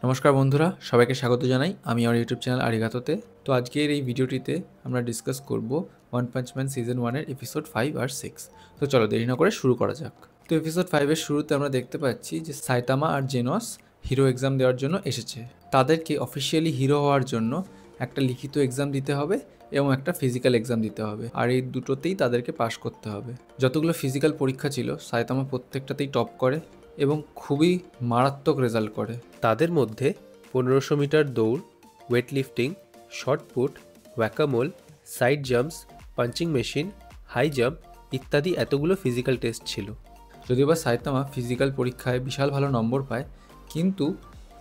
নমস্কার বন্ধুরা, সবাইকে স্বাগত জানাই আমি আমার ইউটিউব চ্যানেল আরিগাতোতে। তো আজকের এই ভিডিওটিতে আমরা ডিসকাস করব ওয়ান পাঞ্চ ম্যান সিজন 1-এর এপিসোড 5 আর 6। তো চলো দেরি না করে শুরু করা যাক। তো এপিসোড 5-এর শুরুতে আমরা দেখতে পাচ্ছি যে সাইতামা আর জেনস হিরো এক্সাম দেওয়ার জন্য এসেছে। তাদেরকে অফিসিয়ালি হিরো হওয়ার জন্য একটা লিখিত এক্সাম দিতে হবে এবং একটা ফিজিক্যাল এক্সাম দিতে হবে, আর এই দুটোতেই তাদেরকে পাশ করতে হবে। যতগুলো ফিজিক্যাল পরীক্ষা ছিল সাইতামা প্রত্যেকটাতেই টপ করে এবং খুবই মারাত্মক রেজাল্ট করে। তাদের মধ্যে 1500 মিটার দৌড়, ওয়েট লিফটিং, শর্ট পুট, ওয়াকামোল, side jumps, punching machine, high jump ইত্যাদি এতগুলো ফিজিক্যাল টেস্ট ছিল। যদিও বা সাইতামা ফিজিক্যাল পরীক্ষায় বিশাল ভালো নম্বর পায়, কিন্তু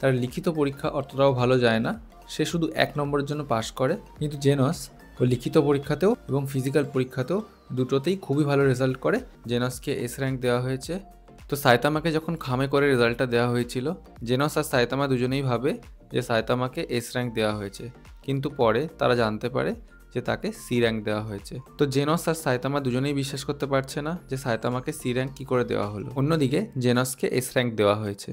তার লিখিত পরীক্ষা অতটাও ভালো যায় না, সে শুধু 1 নম্বরের জন্য পাশ করে। কিন্তু জেনস ও লিখিত পরীক্ষাতেও এবং ফিজিক্যাল পরীক্ষাতেও দুটোতেই খুবই ভালো রেজাল্ট করে। জেনসকে এস র্যাঙ্ক দেওয়া হয়েছে। তো সাইতামাকে যখন খামে করে রেজাল্টটা দেওয়া হয়েছিল, জেনস আর সাইতামা দুজনেই ভাবে যে সাইতামাকে এস র্যাঙ্ক দেওয়া হয়েছে, কিন্তু পরে তারা জানতে পারে যে তাকে সি র্যাঙ্ক দেওয়া হয়েছে। তো জেনস আর সাইতামা দুজনেই বিশ্বাস করতে পারছে না যে সাইতামাকে সি র্যাঙ্ক কী করে দেওয়া হলো। অন্যদিকে জেনসকে এস র্যাঙ্ক দেওয়া হয়েছে।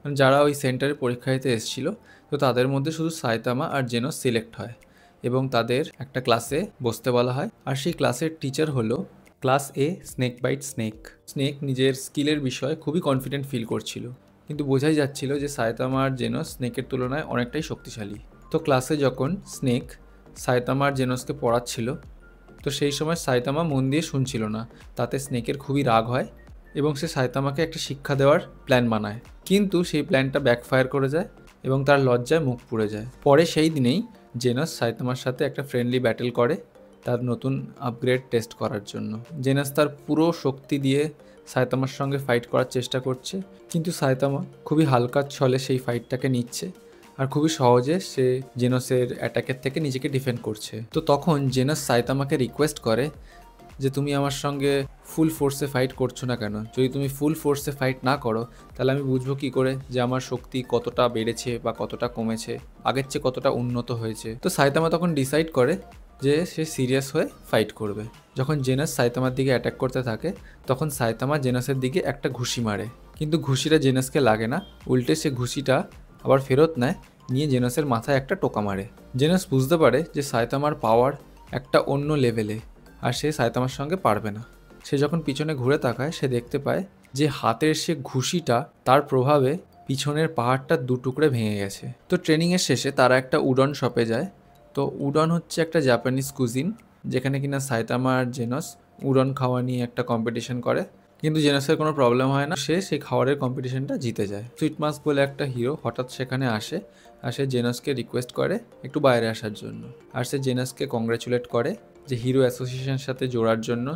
যারা ওই সেন্টারে পরীক্ষা দিতে এসেছিল, তো তাদের মধ্যে শুধু সাইতামা আর জেনস সিলেক্ট হয় এবং তাদের একটা ক্লাসে বসতে বলা হয়। আর সেই ক্লাসের টিচার হলো class a snake bite snake. Snake নিজের স্কিলের বিষয়ে খুবই কনফিডেন্ট ফিল করছিল, কিন্তু বোঝাই যাচ্ছিল যে সাইতামা আর জেনস স্নেকের তুলনায় অনেকটাই শক্তিশালী। তো ক্লাসে যখন স্নেক সাইতামা আর জেনসকে পড়াচ্ছিল, তো সেই সময় সাইতামা মন দিয়ে শুনছিল না। তাতে স্নেকের খুবই রাগ হয় এবং সে সাইতামাকে একটা শিক্ষা দেওয়ার প্ল্যান বানায়, কিন্তু সেই প্ল্যানটা ব্যাকফায়ার করে যায় এবং তার লজ্জায় মুখ পুড়ে যায়। পরে সেই দিনেই জেনাস সাইতামার সাথে একটা ফ্রেন্ডলি ব্যাটেল করে তার নতুন আপগ্রেড টেস্ট করার জন্য। জেনাস তার পুরো শক্তি দিয়ে সাইতামার সঙ্গে ফাইট করার চেষ্টা করছে, কিন্তু সাইতামা খুবই হালকা ছলে সেই ফাইটটাকে নিচ্ছে আর খুবই সহজে সে জেনসের অ্যাটাকের থেকে নিজেকে ডিফেন্ড করছে। তো তখন জেনাস সাইতামাকে রিকোয়েস্ট করে যে তুমি আমার সঙ্গে ফুল ফোর্সে ফাইট করছো না কেন? যদি তুমি ফুল ফোর্সে ফাইট না করো, তাহলে আমি বুঝবো কী করে যে আমার শক্তি কতটা বেড়েছে বা কতটা কমেছে, আগের চেয়ে কতটা উন্নত হয়েছে। তো সাইতামা তখন ডিসাইড করে যে সে সিরিয়াস হয়ে ফাইট করবে। যখন জেনাস সাইতামার দিকে অ্যাটাক করতে থাকে, তখন সাইতামা জেনাসের দিকে একটা ঘুষি মারে, কিন্তু ঘুষিটা জেনাসকে লাগে না, উল্টে সে ঘুষিটা আবার ফেরত নেয়, নিয়ে জেনাসের মাথায় একটা টোকা মারে। জেনাস বুঝতে পারে যে সাইতামার পাওয়ার একটা অন্য লেভেলে, আর সে সাইতামার সঙ্গে পারবে না। সে যখন পিছনে ঘুরে তাকায়, সে দেখতে পায় যে হাতের সে ঘুষিটা তার প্রভাবে পিছনের পাহাড়টা 2 টুকরে ভেঙে গেছে। তো ট্রেনিংয়ের শেষে তারা একটা উডন শপে যায়। তো উডন হচ্ছে একটা জাপানিজ কুজিন, যেখানে কিনা সাইতামা আর জেনস উডন খাওয়া নিয়ে একটা কম্পিটিশন করে, কিন্তু জেনসের কোনো প্রবলেম হয় না, সে সেই খাবারের কম্পিটিশনটা জিতে যায়। সুইট মাস্ক বলে একটা হিরো হঠাৎ সেখানে আসে, আর সে জেনসকে রিকোয়েস্ট করে একটু বাইরে আসার জন্য, আর সে জেনসকে কংগ্রাচুলেট করে যে হিরো অ্যাসোসিয়েশনের সাথে জোড়ার জন্য,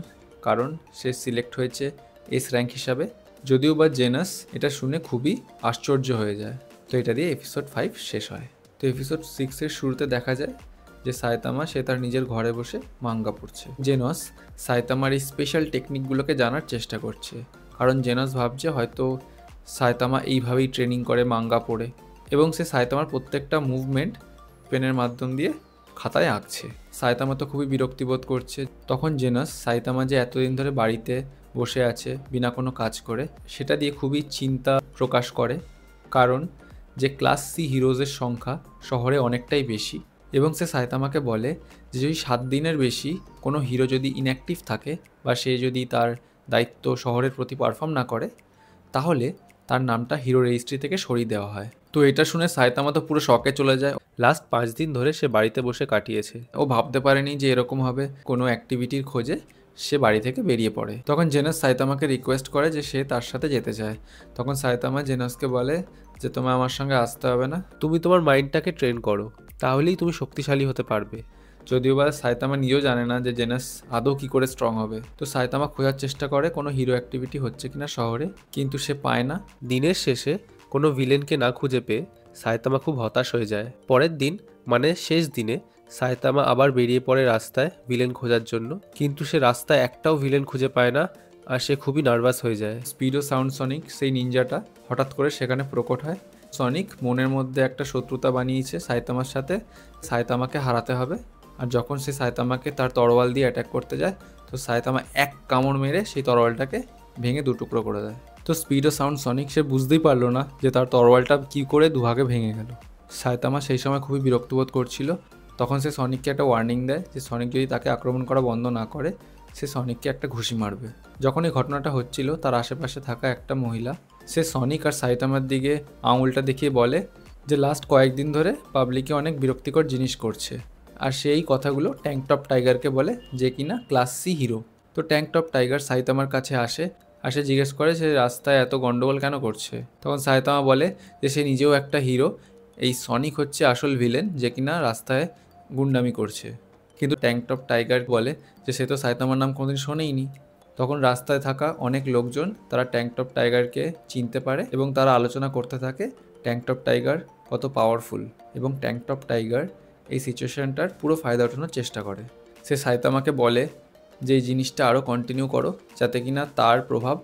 কারণ সে সিলেক্ট হয়েছে এস র্যাঙ্ক হিসাবে। যদিও বা জেনাস এটা শুনে খুবই আশ্চর্য হয়ে যায়। তো এটা দিয়ে এপিসোড 5 শেষ হয়। তো এপিসোড 6-এর শুরুতে দেখা যায় যে সাইতামা সে তার নিজের ঘরে বসে মাঙ্গা পড়ছে। জেনস সাইতামার এই স্পেশাল টেকনিকগুলোকে জানার চেষ্টা করছে, কারণ জেনস ভাবছে হয়তো সাইতামা এইভাবেই ট্রেনিং করে মাঙ্গা পড়ে, এবং সে সাইতামার প্রত্যেকটা মুভমেন্ট পেনের মাধ্যম দিয়ে খাতায় আঁকছে। সাইতামা তো খুবই বিরক্তিবোধ করছে। তখন জেনাস সাইতামা যে এতদিন ধরে বাড়িতে বসে আছে বিনা কোনো কাজ করে, সেটা দিয়ে খুবই চিন্তা প্রকাশ করে, কারণ যে ক্লাস সি হিরোজের সংখ্যা শহরে অনেকটাই বেশি, এবং সে সাইতামাকে বলে যে যদি 7 দিনের বেশি কোনো হিরো যদি ইনঅ্যাক্টিভ থাকে বা সে যদি তার দায়িত্ব শহরের প্রতি পারফর্ম না করে, তাহলে তার নামটা হিরো রেজিস্ট্রি থেকে সরিয়ে দেওয়া হয়। তো এটা শুনে সাইতামা তো পুরো শকে চলে যায়। লাস্ট 5 দিন ধরে সে বাড়িতে বসে কাটিয়েছে। ও ভাবতে পারেনি যে এরকম হবে, কোনো অ্যাক্টিভিটির খোঁজে সে বাড়ি থেকে বেরিয়ে পড়ে। তখন জেনাস সাইতামাকে রিকোয়েস্ট করে যে সে তার সাথে যেতে চায়। তখন সাইতামা জেনাসকে বলে যে তোমায় আমার সঙ্গে আসতে হবে না, তুমি তোমার মাইন্ডটাকে ট্রেন করো, তাহলেই তুমি শক্তিশালী হতে পারবে। যদিও বা সাইতামা নিজেও জানে না যে জেনাস আদৌ কী করে স্ট্রং হবে। তো সাইতামা খোঁজার চেষ্টা করে কোনো হিরো অ্যাক্টিভিটি হচ্ছে কিনা শহরে, কিন্তু সে পায় না। দিনের শেষে কোনো ভিলেনকে না খুঁজে পেয়ে সাইতামা খুব হতাশ হয়ে যায়। পরের দিন মানে শেষ দিনে সাইতামা আবার বেরিয়ে পড়ে রাস্তায় ভিলেন খোঁজার জন্য, কিন্তু সে রাস্তায় একটাও ভিলেন খুঁজে পায় না, আর সে খুবই নার্ভাস হয়ে যায়। স্পিডো সাউন্ড সনিক সেই নিনজাটা হঠাৎ করে সেখানে প্রকট হয়। সনিক মনের মধ্যে একটা শত্রুতা বানিয়েছে সাইতামার সাথে, সাইতামাকে হারাতে হবে। আর যখন সে সাইতামাকে তার তরোয়াল দিয়ে অ্যাটাক করতে যায়, তো সাইতামা এক কামড় মেরে সেই তরোয়ালটাকে ভেঙে 2 টুকরো করে দেয়। তো স্পিড ও সাউন্ড সনিক সে বুঝতেই পারলো না যে তার তরোয়ালটা কী করে দুভাগে ভেঙে গেল। সাইতামা সেই সময় খুবই বিরক্তবোধ করছিল। তখন সে সনিককে একটা ওয়ার্নিং দেয় যে সনিক যদি তাকে আক্রমণ করা বন্ধ না করে সে সনিককে একটা ঘুষি মারবে। যখন এই ঘটনাটা হচ্ছিল তার আশেপাশে থাকা একটা মহিলা সে সনিক আর সাইতামার দিকে আঙুলটা দেখিয়ে বলে যে লাস্ট কয়েকদিন ধরে পাবলিকে অনেক বিরক্তিকর জিনিস করছে। আর সেই কথাগুলো ট্যাঙ্কটপ টাইগারকে বলে, যে কিনা ক্লাস সি হিরো। তো ট্যাঙ্কটপ টাইগার সাইতামার কাছে আসে জিজ্ঞেস করে সে রাস্তায় এত গন্ডগোল কেন করছে। তখন সাইতামা বলে যে সে নিজেও একটা হিরো, এই সনিক হচ্ছে আসল ভিলেন যে কিনা রাস্তায় গুন্ডামি করছে। কিন্তু ট্যাঙ্কটপ টাইগার বলে যে সে তো সাইতামার নাম কোনোদিন শোনেইনি। তখন রাস্তায় থাকা অনেক লোকজন তারা ট্যাঙ্কটপ টাইগারকে চিনতে পারে এবং তারা আলোচনা করতে থাকে ট্যাঙ্কটপ টাইগার কত পাওয়ারফুল, এবং ট্যাঙ্কটপ টাইগার এই সিচুয়েশনটার পুরো ফায়দা ওঠানোর চেষ্টা করে। সে সাইতামাকে বলে যে এই জিনিসটা আরও কন্টিনিউ করো যাতে কিনা তার প্রভাব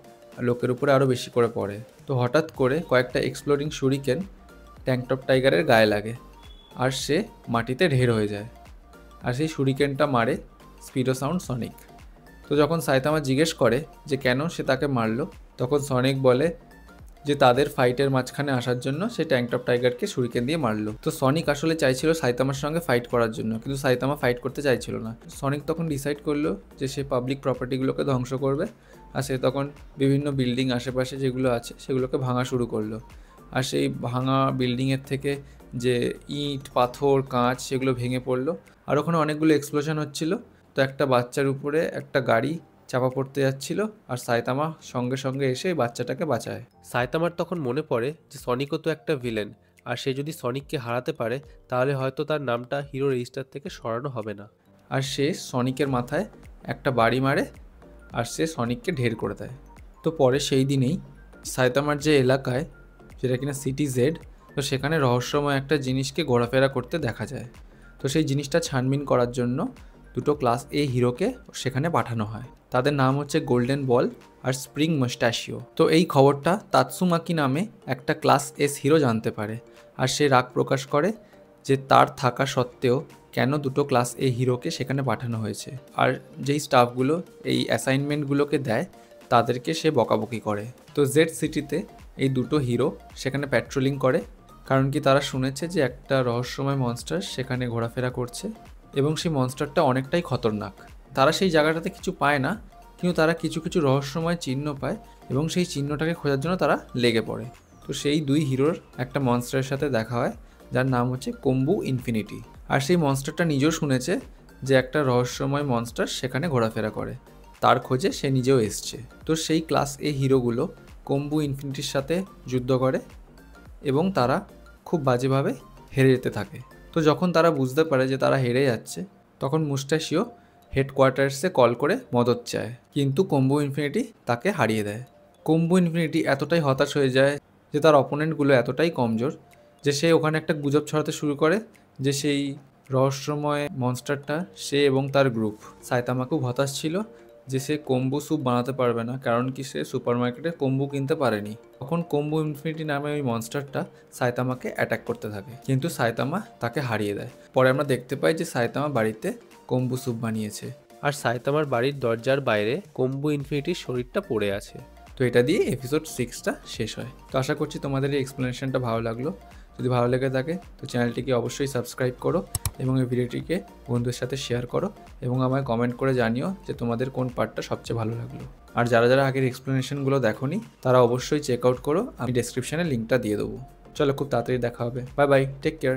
লোকের উপরে আরও বেশি করে পড়ে। তো হঠাৎ করে কয়েকটা এক্সপ্লোডিং শুরিকেন ট্যাঙ্কটপ টাইগারের গায়ে লাগে আর সে মাটিতে ঢের হয়ে যায়। আর সেই শুরিকেনটা মারে স্পিডো সাউন্ড সনিক। তো যখন সাইতামা জিজ্ঞেস করে যে কেন সে তাকে মারলো, তখন সনিক বলে যে তাদের ফাইটের মাঝখানে আসার জন্য সে ট্যাঙ্কটপ টাইগারকে শুরিকেন দিয়ে মারলো। তো সনিক আসলে চাইছিল সাইতামার সঙ্গে ফাইট করার জন্য, কিন্তু সাইতামা ফাইট করতে চাইছিল না। সনিক তখন ডিসাইড করলো যে সে পাবলিক প্রপার্টিগুলোকে ধ্বংস করবে। আর সে তখন বিভিন্ন বিল্ডিং আশেপাশে যেগুলো আছে সেগুলোকে ভাঙা শুরু করলো। আর সেই ভাঙা বিল্ডিংয়ের থেকে যে ইট পাথর কাঁচ সেগুলো ভেঙে পড়লো। আর ওখানে অনেকগুলো এক্সপ্লোশন হচ্ছিল। তো একটা বাচ্চার উপরে একটা গাড়ি চাপা পড়তে যাচ্ছিল আর সাইতামা সঙ্গে সঙ্গে এসে বাচ্চাটাকে বাঁচায়। সাইতামার তখন মনে পড়ে যে সনিকও তো একটা ভিলেন, আর সে যদি সনিককে হারাতে পারে তাহলে হয়তো তার নামটা হিরো রেজিস্টার থেকে সরানো হবে না। আর সে সনিকের মাথায় একটা বাড়ি মারে আর সে সনিককে ঢের করে দেয়। তো পরে সেই দিনেই সাইতামার যে এলাকায়, যেটা কিনা সিটি জেড, তো সেখানে রহস্যময় একটা জিনিসকে ঘোরাফেরা করতে দেখা যায়। তো সেই জিনিসটা ছানবিন করার জন্য দুটো ক্লাস এ হিরোকে সেখানে পাঠানো হয়। তাদের নাম হচ্ছে গোল্ডেন বল আর স্প্রিং মাস্টাশিও। তো এই খবরটা তাতসুমাকি নামে একটা ক্লাস এস হিরো জানতে পারে আর সে রাগ প্রকাশ করে যে তার থাকা সত্ত্বেও কেন দুটো ক্লাস এ হিরোকে সেখানে পাঠানো হয়েছে। আর যেই স্টাফগুলো এই অ্যাসাইনমেন্টগুলোকে দেয় তাদেরকে সে বকাবকি করে। তো জেড সিটিতে এই দুটো হিরো সেখানে প্যাট্রোলিং করে, কারণ কি তারা শুনেছে যে একটা রহস্যময় মনস্টার সেখানে ঘোরাফেরা করছে এবং সেই মনস্টারটা অনেকটাই খতরনাক। তারা সেই জায়গাটাতে কিছু পায় না, কিন্তু তারা কিছু কিছু রহস্যময় চিহ্ন পায় এবং সেই চিহ্নটাকে খোঁজার জন্য তারা লেগে পড়ে। তো সেই দুই হিরোর একটা মনস্টারের সাথে দেখা হয় যার নাম হচ্ছে কোম্বু ইনফিনিটি। আর সেই মনস্টারটা নিজেও শুনেছে যে একটা রহস্যময় মনস্টার সেখানে ঘোরাফেরা করে, তার খোঁজে সে নিজেও এসছে। তো সেই ক্লাস এ হিরোগুলো কোম্বু ইনফিনিটির সাথে যুদ্ধ করে এবং তারা খুব বাজেভাবে হেরে যেতে থাকে। তো যখন তারা বুঝতে পারে যে তারা হেরে যাচ্ছে, তখন মুস্টাশিও হেডকোয়ার্টার্সে কল করে মদত চায়, কিন্তু কোম্বু ইনফিনিটি তাকে হারিয়ে দেয়। কোম্বু ইনফিনিটি এতটাই হতাশ হয়ে যায় যে তার অপোনেন্টগুলো এতটাই কমজোর যে সে ওখানে একটা গুজব ছড়াতে শুরু করে যে সেই রহস্যময় মনস্টারটা সে এবং তার গ্রুপ। সাইতামা খুব হতাশ ছিল যে সে কোম্বু স্যুপ বানাতে পারবে না, কারণ কি সে সুপার মার্কেটে কোম্বু কিনতে পারেনি। তখন কোম্বু ইনফিনিটি নামে ওই মনস্টারটা সাইতামাকে অ্যাটাক করতে থাকে, কিন্তু সাইতামা তাকে হারিয়ে দেয়। পরে আমরা দেখতে পাই যে সাইতামা বাড়িতে কোম্বু স্যুপ বানিয়েছে আর সাইতামার বাড়ির দরজার বাইরে কোম্বু ইনফিনিটির শরীরটা পড়ে আছে। তো এটা দিয়ে এপিসোড 6টা শেষ হয়। তো আশা করছি তোমাদের এই এক্সপ্লেনেশনটা ভালো লাগলো। যদি ভালো লেগে থাকে তো চ্যানেলটিকে অবশ্যই সাবস্ক্রাইব করো এবং এই ভিডিওটিকে বন্ধুদের সাথে শেয়ার করো এবং আমায় কমেন্ট করে জানিও যে তোমাদের কোন পার্টটা সবচেয়ে ভালো লাগলো। আর যারা যারা আগের এক্সপ্লেনেশনগুলো দেখোনি তারা অবশ্যই চেক আউট করো, আমি ডেসক্রিপশানে লিঙ্কটা দিয়ে দেবো। চলো, খুব তাড়াতাড়ি দেখা হবে। Bye bye, take care.